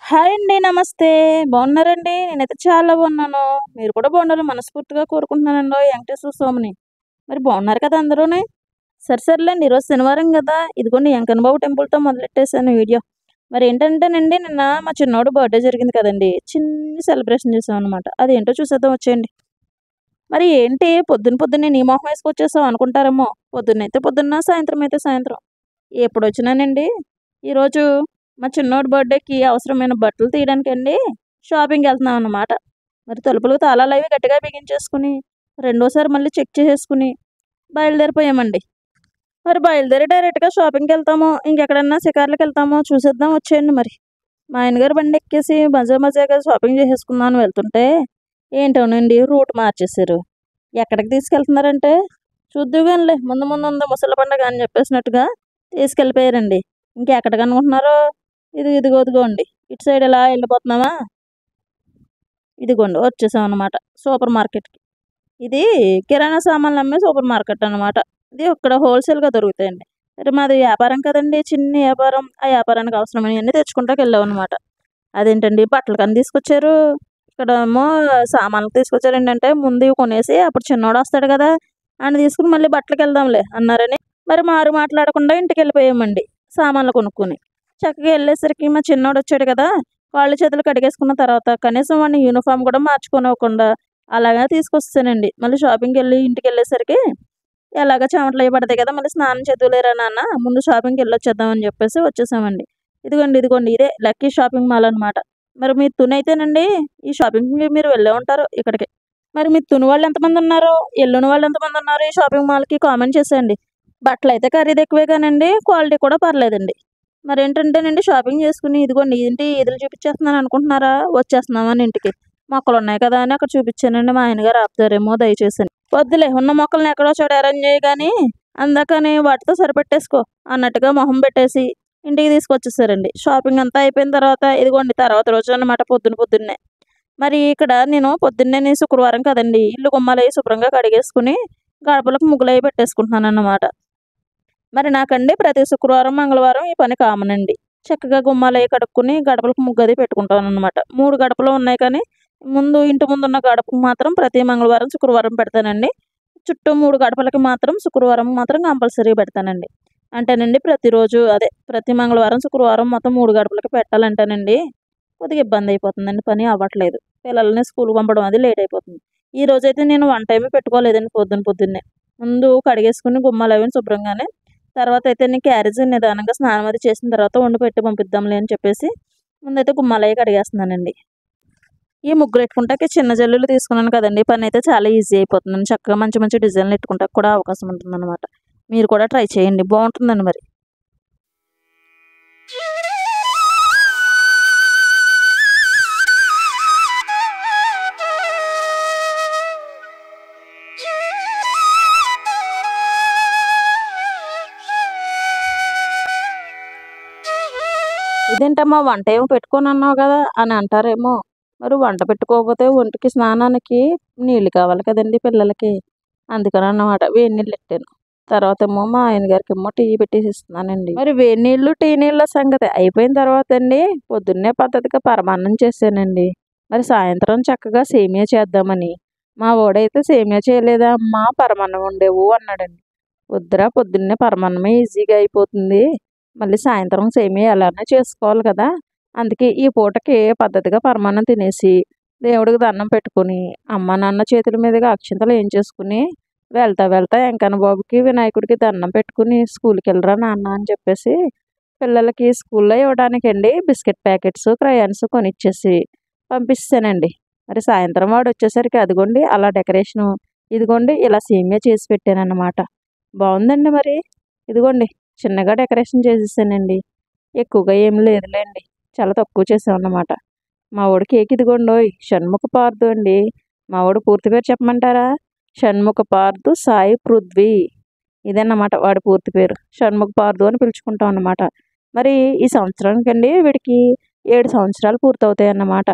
Hi అండి. నమస్తే. బాగున్నారండి? నేనైతే చాలా బాగున్నాను. మీరు కూడా బాగుండాలని మనస్ఫూర్తిగా కోరుకుంటున్నానండోయ్ వెంకటేశ్వర స్వామిని. మరి బాగున్నారు కదా అందరూని? సర్లేండి ఈరోజు శనివారం గదా! ఇదిగోండి ఎంకన్న బాబు టెంపుల్‌తో మొదలెట్టేసాను వీడియో. మరేంటంటేనండి నిన్న మా చిన్నోడు బర్త్‌డే జరిగింది కదండీ! చిన్ని సెలబ్రేషన్ చేశామనమాట. అదేంటో చూసేద్దాం వచ్చేయండి. మరి ఏంటి పొద్దున్నే నీ మొహం ఏసుకొచ్చేసావు అనుకుంటారేమో! పొద్దున్నైతే పొద్దున్న, సాయంత్రం అయితే సాయంత్రం. ఎప్పుడొచ్చినానండి, ఈరోజు మా చిన్నోడి బర్త్‌డేకి అవసరమైన బట్టలు తీయడానికండి షాపింగ్‌కెళ్తున్నామన్నమాట. మరి తలుపులకు తాళాలవి గట్టిగా బిగించేసుకొని, రెండోసారి మళ్ళీ చెక్ చేసేసుకొని బయలుదేరిపోయామండి. మరి బయలుదేరి డైరెక్ట్‌గా షాపింగ్‌కెళ్తామో, ఇంకెక్కడన్నా షికార్లకెళ్తామో చూసేద్దాం వచ్చేయండి మరి. మా ఆయన గారు బండెక్కేసి మజాగా షాపింగ్ చేసేసుకుందాం అని వెళ్తుంటే, ఏంటోనండి రూట్ మార్చేశారు. ఎక్కడికి తీసుకెళ్తున్నారంటే, చూద్దువుగానిలే ముందు ముందుంది ముసలి పండగ అని చెప్పేసినట్టుగా తీసుకెళ్ళిపోయారండి. ఇంకెక్కడికనుకుంటున్నారో, ఇదిగోండి. ఇటు సైడ్ ఇలా వెళ్ళిపోతున్నామా, ఇదిగోండి వచ్చేసామన్నమాట సూపర్ మార్కెట్‌కి. ఇది కిరాణా సామాన్లు అమ్మే సూపర్ మార్కెట్ అనమాట. ఇది ఇక్కడ హోల్‌సేల్‌గా దొరుకుతాయండి. మరి మాది వ్యాపారం కదండీ! చిన్ని వ్యాపారం. ఆ వ్యాపారానికి అవసరమైనయన్నీ తెచ్చుకుంటాకెళ్ళామనమాట. అదేంటండి బట్టలకని తీసుకొచ్చారు. ఇక్కడేమో సామాన్లకు తీసుకొచ్చారేంటంటే, ముందు ఇవి కొనేసి అప్పుడు చిన్నోడొస్తాడు గదా! ఆడిని తీసుకొని మళ్ళీ బట్టలకెళ్దాంలే అన్నారని, మరి మారు మాట్లాడకుండా ఇంటికెళ్ళిపోయామండి సామాన్లు కొనుక్కొని. చక్కగా ఎళ్ళేసరికి మా చిన్నోడొచ్చాడు గదా! కాళ్ళు చేతులు కడిగేసుకున్న తర్వాత కనీసం వాడిని యూనిఫార్మ్ కూడా మార్చుకోనివ్వకుండా అలాగా తీసుకొచ్చేసానండి. మళ్ళీ షాపింగ్‌కెళ్ళి ఇంటికెళ్ళేసరికి ఎలాగో చెమటలయి పడతాయి కదా! మళ్ళీ స్నానం చేద్దువులేరా నాన్న ముందు షాపింగ్‌కెళ్ళొచ్చేద్దాం అని చెప్పేసి వచ్చేసామండి. ఇదిగోండి ఇదే లక్కీ షాపింగ్ మాల్ అనమాట. మరి మీ తునైతేనండి ఈ షాపింగ్‌కి మీరు వెళ్ళే ఉంటారు ఇక్కడికి. మరి మీ తుని వాళ్ళు ఎంతమందున్నారు? ఎల్లుని వాళ్ళు ఎంతమందున్నారు ఈ షాపింగ్ మాల్‌కి కామెంట్ చేసేయండి. బట్టలైతే ఖరీదెక్కువే గానండి క్వాలిటీ కూడా పర్లేదండి. మరేంటంటేనండి షాపింగ్ చేసుకొని ఇదిగోండి ఏంటి ఈదులు చూపిచ్చేస్తున్నాను అనుకుంటున్నారా? వచ్చేస్తున్నామని ఇంటికి. మొక్కలున్నాయి కదా అని అక్కడ చూపిచ్చానండి. మా ఆయన గారు ఆపుతారేమో దయచేసని. వద్దులే ఉన్న మొక్కల్ని ఎక్కడో చోట అరేంజ్ చెయ్యి గానీ, అందాకని వాటితో సరిపెట్టేసుకో అన్నట్టుగా మొహం పెట్టేసి ఇంటికి తీసుకొచ్చేసారండి. షాపింగ్ అంతా అయిపోయిన తర్వాత ఇదిగోండి తర్వాత రోజన్నమాట పొద్దున్నే. మరి ఇక్కడ నేను పొద్దున్నేని శుక్రవారం కదండీ! ఇల్లు గుమ్మాలయి శుభ్రంగా కడిగేసుకొని గడపలకు ముగ్గులయి పెట్టేసుకుంటున్నానన్నమాట. మరి నాకండి ప్రతి శుక్రవారం, మంగళవారం ఈ పని కామనండి. చక్కగా గుమ్మాలయి కడుక్కొని గడపలకు ముగ్గది పెట్టుకుంటాననమాట. 3 గడపలు ఉన్నాయి కానీ, ఇంటి ముందున్న గడపకు మాత్రం ప్రతి మంగళవారం, శుక్రవారం పెడతానండి. చుట్టూ 3 గడపలకి మాత్రం శుక్రవారం మాత్రం కంపల్సరీగా పెడతానండి. అంటేనండి ప్రతిరోజు అదే ప్రతి మంగళవారం, శుక్రవారం మొత్తం 3 గడపలకి పెట్టాలంటేనండి కొద్దిగా ఇబ్బందయిపోతుందండి. పని అవ్వట్లేదు. పిల్లల్ని స్కూలుకి పంపడం అది లేట్ అయిపోతుంది. ఈరోజైతే నేను వన్ టైమే పెట్టుకోలేదండి పొద్దున్నే. ముందు కడిగేసుకొని గుమ్మాలవి శుభ్రంగానే తర్వాతయితే నేను క్యారేజ్ నిదానంగా స్నానం అది చేసిన తర్వాత వండి పెట్టి పంపిద్దాంలే అని చెప్పేసి ముందైతే గుమ్మాలయి కడిగేస్తున్నానండి. ఈ ముగ్గులెట్టుకుంటాకి చిన్న జల్లులు తీసుకున్నాను కదండీ! పనైతే చాలా ఈజీ అయిపోతుందండి. చక్కగా మంచి మంచి డిజైన్‌లు ఎట్టుకుంటాకి కూడా అవకాశం ఉంటుందనమాట. మీరు కూడా ట్రై చేయండి. బావుంటుందండి మరి. ఇదేంటమ్మా వంటేమో పెట్టుకోనన్నావు గదా! అని అంటారేమో. మరి వంట పెట్టుకోకపోతే ఒంటికి స్నానానికి నీళ్ళు కావాలి కదండీ పిల్లలకి. అందుకనన్నమాట వేడి నీళ్ళెట్టాను. తర్వాతేమో మా ఆయన గారికేమో టీ పెట్టేసిస్తున్నానండి. మరి వేడి నీళ్ళు, టీ నీళ్ళ సంగతి అయిపోయిన తర్వాతండి పొద్దున్నే పద్ధతిగా పరమాన్నం చేశానండి. మరి సాయంత్రం చక్కగా సేమియా చేద్దామని. మా వోడైతే "సేమియా చేయలేదా అమ్మా పరమాన్నం వండావు" అన్నాడండి. వద్దురా పొద్దున్నే పరమాన్నమే ఈజీగా అయిపోతుంది. మళ్ళీ సాయంత్రం సేమియా ఎలానే చేసుకోవాలి కదా! అందుకే ఈ పూటకి పద్ధతిగా పరమాన్నం తినేసి, దేవుడికి దండం పెట్టుకొని, అమ్మ, నాన్న చేతుల మీదుగా అక్షింతలు ఏయించేసుకొని, వెళ్తా ఎంకన్న బాబుకి, వినాయకుడికి దండం పెట్టుకొని స్కూలుకెళ్ళరా నాన్న అని చెప్పేసి, పిల్లలకి స్కూల్లో ఇవ్వడానికండి బిస్కెట్ ప్యాకెట్స్, క్రయాన్స్ కొనిచ్చేసి పంపిసేసానండి. మరి సాయంత్రం వాడొచ్చేసరికి అదిగోండి అలా డెకరేషను, ఇదిగోండి ఇలా సేమియా చేసి పెట్టానన్నమాట. బావుందండి మరి. ఇదిగోండి చిన్నగా డెకరేషన్ చేసేసానండి. ఎక్కువగా ఏమి లేదులేండి. చాలా తక్కువ చేశామన్నమాట. మా వోడి కేక్ ఇదిగోండోయ్! షణ్ముఖ పార్థు అండి. మా వోడి పూర్తి పేరు చెప్పమంటారా? షణ్ముఖ పార్థు సాయి పృథ్వీ. ఇదన్నమాట వాడి పూర్తి పేరు. షణ్ముఖ పార్థు అని పిలుచుకుంటాం అన్నమాట. మరి ఈ సంవత్సరానికండి వీడికి 7 సంవత్సరాలు పూర్తవుతాయన్నమాట.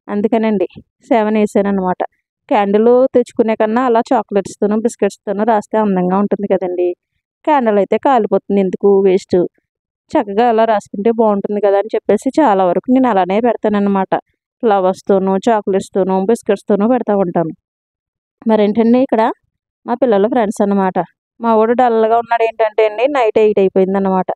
అందుకనండి 7 ఏసానన్నమాట. క్యాండిల్ తెచ్చుకునే కన్నా అలా చాక్లెట్స్‌తోనూ, బిస్కెట్స్‌తోనూ రాస్తే అందంగా ఉంటుంది కదండీ! క్యాండిల్ అయితే కాలిపోతుంది ఎందుకు వేస్టు. చక్కగా అలా రాసుకుంటే బాగుంటుంది కదా అని చెప్పేసి చాలా వరకు నేను అలానే పెడతానన్నమాట. ఫ్లవర్స్తోనూ, చాక్లెట్స్తోనూ, బిస్కెట్స్తోనూ పెడతా ఉంటాను. మరేంటండి ఇక్కడ మా పిల్లల ఫ్రెండ్స్ అన్నమాట. మా వాడు డల్గా ఉన్నాడు ఏంటంటే అండి నైట్ 8 అయిపోయిందన్నమాట.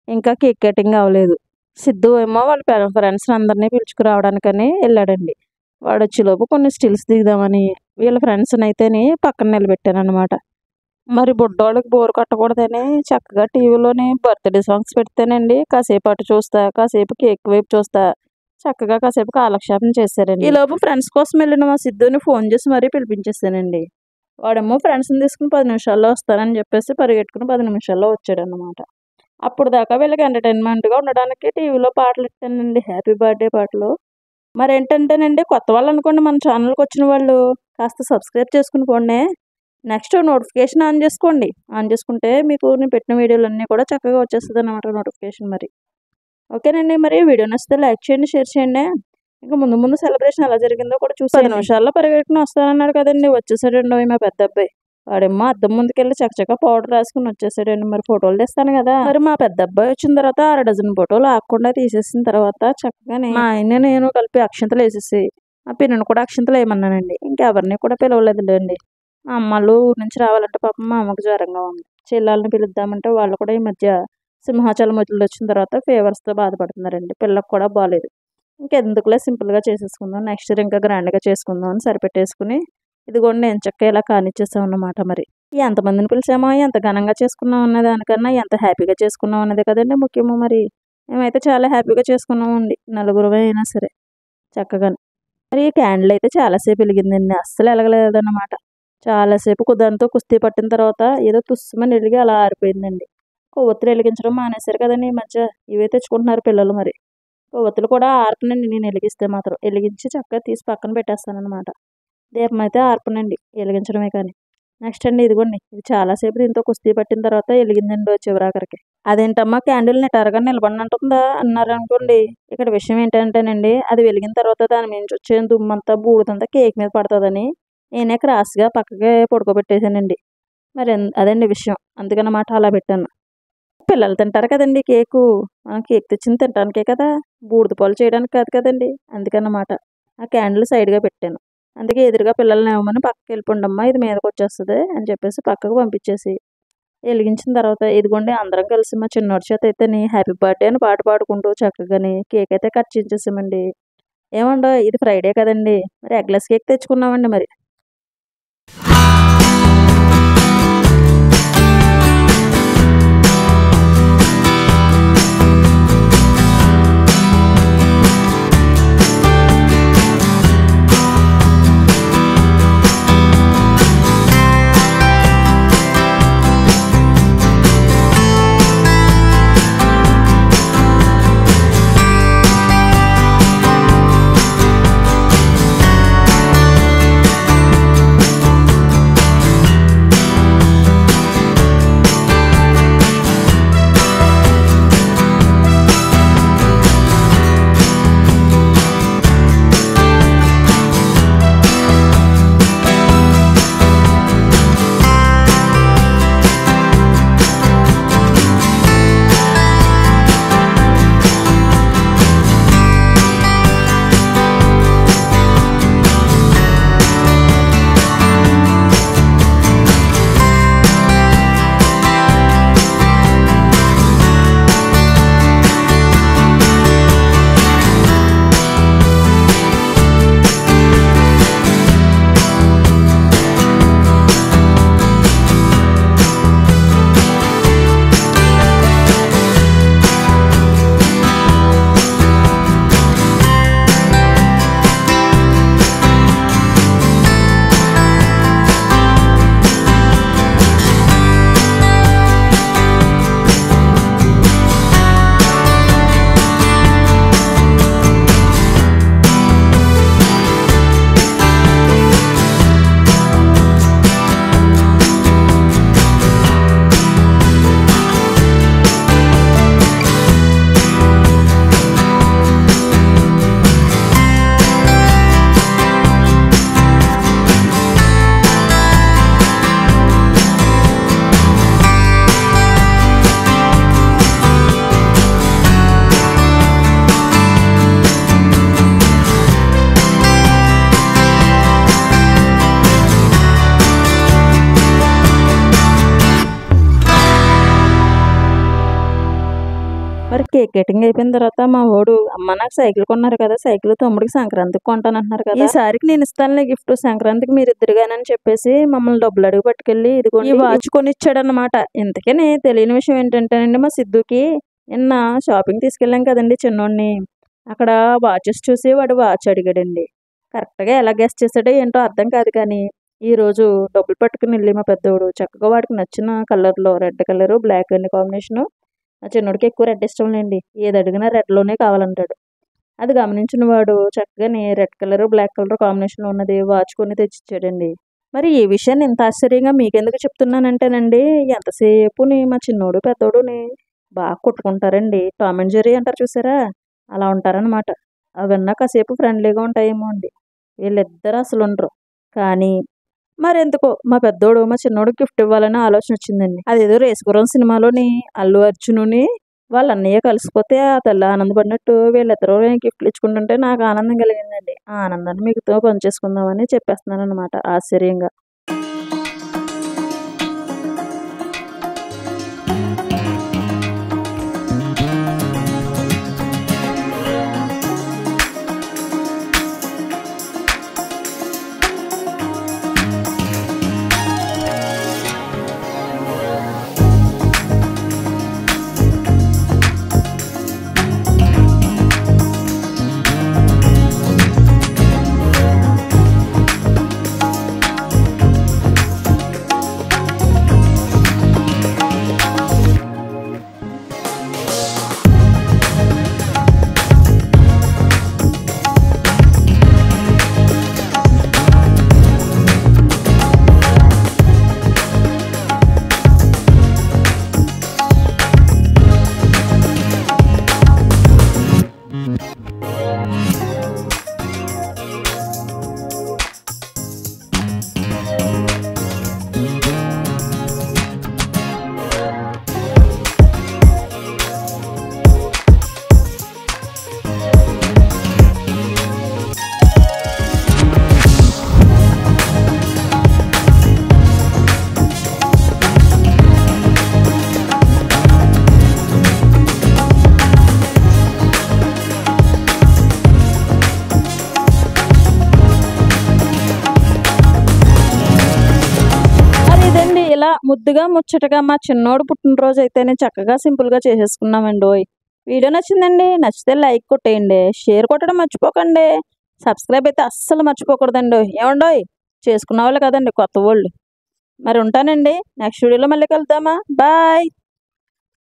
ఇంకా కేక్ కటింగ్ అవ్వలేదు. సిద్ధు ఏమో వాళ్ళ ఫ్రెండ్స్ని అందరినీ పిలుచుకురావడానికని వెళ్ళాడండి. వాడు వచ్చేలోపు కొన్ని స్టిల్స్ దిగుదామని వీళ్ళ ఫ్రెండ్స్ని అయితేని పక్కన నిలబెట్టానమాట. మరి బుడ్డోళ్ళకి బోర్ కొట్టకూడదని చక్కగా టీవీలోని బర్త్డే సాంగ్స్ పెడితేనండి కాసేపు అటు చూస్తా, కాసేపు కేక్ వైపు చూస్తా, చక్కగా కాసేపు కాలక్షేపం చేశారండి. ఈలోపు ఫ్రెండ్స్ కోసం వెళ్ళిన మా సిద్ధుని ఫోన్ చేసి మరీ పిలిపించేసానండి. వాడేమో ఫ్రెండ్స్ని తీసుకుని 10 నిమిషాల్లో వస్తానని చెప్పేసి పరిగెట్టుకుని 10 నిమిషాల్లో వచ్చాడనమాట. అప్పుడు దాకా వీళ్ళకి ఎంటర్టైన్మెంట్గా ఉండడానికి టీవీలో పాటలు పెట్టానండి, హ్యాపీ బర్త్డే పాటలు. మరేంటంటేనండి కొత్త వాళ్ళు అనుకోండి మన ఛానల్కి వచ్చిన వాళ్ళు కాస్త సబ్స్క్రైబ్ చేసుకుని పోండి. నెక్స్ట్ నోటిఫికేషన్ ఆన్ చేసుకోండి. ఆన్ చేసుకుంటే మీకు నేను పెట్టిన వీడియోలన్నీ కూడా చక్కగా వచ్చేస్తుంది అన్నమాట నోటిఫికేషన్. మరి ఓకేనండి. మరి వీడియో నచ్చితే లైక్ చేయండి, షేర్ చేయండి. ఇంకా ముందు ముందు సెలబ్రేషన్ ఎలా జరిగిందో కూడా చూసి 10 నిమిషాల్లో పరిగెట్టుకుని వస్తానన్నాడు కదండి, వచ్చేసాడండి మా పెద్ద అబ్బాయి. వాడేమో అద్దం ముందుకెళ్ళి చక్కచక్క పౌడర్ రాసుకుని వచ్చేసాడండి. మరి ఫోటోలు తీస్తాను కదా. మరి మా పెద్ద అబ్బాయి వచ్చిన తర్వాత 6 డజన్ ఫోటోలు ఆకుండా తీసేసిన తర్వాత చక్కగానే మా ఆయన నేను కలిపి అక్షంతలు వేసేసి ఆ పిన్నను కూడా అక్షంతలు వేయమన్నానండి. ఇంకెవరిని కూడా పిలవలేదులేండి. మా అమ్మలు ఊరి నుంచి రావాలంటే పాపం మా అమ్మకు జ్వరంగా ఉంది. చెల్లెళ్ళని పిలుద్దామంటే వాళ్ళు కూడా ఈ మధ్య సింహాచలం వదిలి వచ్చిన తర్వాత ఫీవర్స్తో బాధపడుతున్నారండి. పిల్లలకు కూడా బాగాలేదు. ఇంకెందుకులే సింపుల్గా చేసేసుకుందాం, నెక్స్ట్ ఇయర్ ఇంకా గ్రాండ్గా చేసుకుందాం అని సరిపెట్టేసుకుని ఇదిగోండి నేను చక్క ఇలా కానిచ్చేసాం అన్నమాట. మరి ఎంతమందిని పిలిచామో, ఎంత ఘనంగా చేసుకున్నాం అనే దానికన్నా ఎంత హ్యాపీగా చేసుకున్నాం అన్నదే కదండి ముఖ్యము. మరి మేమైతే చాలా హ్యాపీగా చేసుకున్నామండి, నలుగురమే అయినా సరే చక్కగా. మరి ఈ క్యాండిల్ అయితే చాలాసేపు వెలిగిందండి, అస్సలు వెలగలేదన్నమాట. చాలాసేపు దాంతో కుస్తీ పట్టిన తర్వాత ఏదో తుస్సుమని వెలిగి అలా ఆరిపోయిందండి. కొవ్వొత్తులు వెలిగించడం మానేశారు కదండి ఈ మధ్య, ఇవే తెచ్చుకుంటున్నారు పిల్లలు. మరి కొవ్వొత్తులు కూడా ఆర్పనండి నేను వెలిగిస్తే మాత్రం, వెలిగించి చక్కగా తీసి పక్కన పెట్టేస్తానమాట. దీపం అయితే ఆర్పనండి, వెలిగించడమే కానీ. నెక్స్ట్ అండి ఇదిగోండి, ఇది చాలాసేపు దీంతో కుస్తీ పట్టిన తర్వాత వెలిగిందండి చివరాఖరికి. అదేంటమ్మా క్యాండిల్ నిటారుగా నిలబడినట్టుందా అన్నారు అనుకోండి. ఇక్కడ విషయం ఏంటంటేనండి అది వెలిగిన తర్వాత దాని నుంచి వచ్చే దుమ్మంతా బూడిదంతా కేక్ మీద పడుతుందని నేనే క్రాస్గా పక్కకే పడుకోబెట్టేశానండి. మరి అదండి విషయం, అందుకనమాట అలా పెట్టాను. పిల్లలు తింటారు కదండి కేకు, కేక్ తెచ్చింది తినడానికే కదా, బూడిద పాలు చేయడానికి కాదు కదండి. అందుకన్నమాట ఆ క్యాండిల్ సైడ్గా పెట్టాను. అందుకే ఎదురుగా పిల్లల్ని ఏమని పక్కకి వెళ్ళిపోండమ్మా, ఇది మీదకి వచ్చేస్తుంది అని చెప్పేసి పక్కకు పంపించేసి వెలిగించిన తర్వాత ఇదిగోండి అందరం కలిసి మా చిన్నోడి చేత అయితే హ్యాపీ బర్త్డే అని పాట పాడుకుంటూ చక్కగాని కేక్ అయితే కట్ చేసేసామండి. ఏమండో ఇది ఫ్రైడే కదండి, మరి ఎగ్లెస్ కేక్ తెచ్చుకున్నామండి. మరి కేక్ కటింగ్ అయిపోయిన తర్వాత మా వాడు అమ్మ నాకు సైకిల్ కొన్నారు కదా, సైకిల్ తమ్ముడికి సంక్రాంతికి కొంటానంటున్నారు కదా, ఈసారికి నేను ఇస్తానులే గిఫ్ట్ సంక్రాంతికి మీరు ఇద్దరుగానని చెప్పేసి మమ్మల్ని డబ్బులు అడిగి పట్టుకెళ్ళి ఇదిగోండి ఈ వాచ్ కొనిచ్చాడు అనమాట. ఇంతకనే తెలియని విషయం ఏంటంటేనండి, మా సిద్ధుకి నిన్న షాపింగ్ తీసుకెళ్ళాం కదండి చిన్నోడిని, అక్కడ వాచెస్ చూసి వాడు వాచ్ అడిగాడండి. కరెక్ట్గా ఎలా గెస్ చేసాడో ఏంటో అర్థం కాదు, కానీ ఈరోజు డబ్బులు పట్టుకుని వెళ్ళి మా పెద్దోడు చక్కగా వాడికి నచ్చిన కలర్లో రెడ్ కలరు బ్లాక్ అండి కాంబినేషను. నా చిన్నోడికి ఎక్కువ రెడ్ ఇష్టం లేండి, ఏది అడిగినా రెడ్లోనే కావాలంటాడు. అది గమనించిన వాడు చక్కగానే రెడ్ కలర్ బ్లాక్ కలర్ కాంబినేషన్లో ఉన్నది వాచ్ కొని తెచ్చిచ్చాడండి. మరి ఈ విషయాన్ని ఇంత ఆశ్చర్యంగా మీకెందుకు చెప్తున్నానంటేనండి, ఎంతసేపుని మా చిన్నోడు పెద్దోడుని బాగా కొట్టుకుంటారండి. టామ్ అండ్ జెర్రీ అంటారు చూసారా, అలా ఉంటారనమాట. అవన్నా కాసేపు ఫ్రెండ్లీగా ఉంటాయేమో అండి, వీళ్ళిద్దరు అసలు ఉండరు. కానీ మరెందుకో మా పెద్దోడు మా చిన్నోడికి గిఫ్ట్ ఇవ్వాలని ఆలోచన వచ్చిందండి. అదేదో రేసుగుర్రం సినిమాలోని అల్లు అర్జునుని వాళ్ళ అన్నయ్య కలిసిపోతే ఆ తల్లి ఆనందపడినట్టు వీళ్ళిద్దరూ గిఫ్ట్లు ఇచ్చుకుంటుంటే నాకు ఆనందం కలిగిందండి. ఆ ఆనందాన్ని మీకుతో పంచేసుకుందామని చెప్పేస్తున్నాను అనమాట ఆశ్చర్యంగా. ఇలా ముద్దుగా ముచ్చటగా మా చిన్నోడు పుట్టినరోజు అయితేనే చక్కగా సింపుల్గా చేసేసుకున్నామండి. వీడియో నచ్చిందండి, నచ్చితే లైక్ కొట్టేయండి, షేర్ కొట్టడం మర్చిపోకండి, సబ్స్క్రైబ్ అయితే అస్సలు మర్చిపోకూడదండి. ఏమండోయ్ చేసుకున్న వాళ్ళు కదండి కొత్త వాళ్ళు. మరి ఉంటానండి, నెక్స్ట్ వీడియోలో మళ్ళీ కలుద్దామా, బాయ్.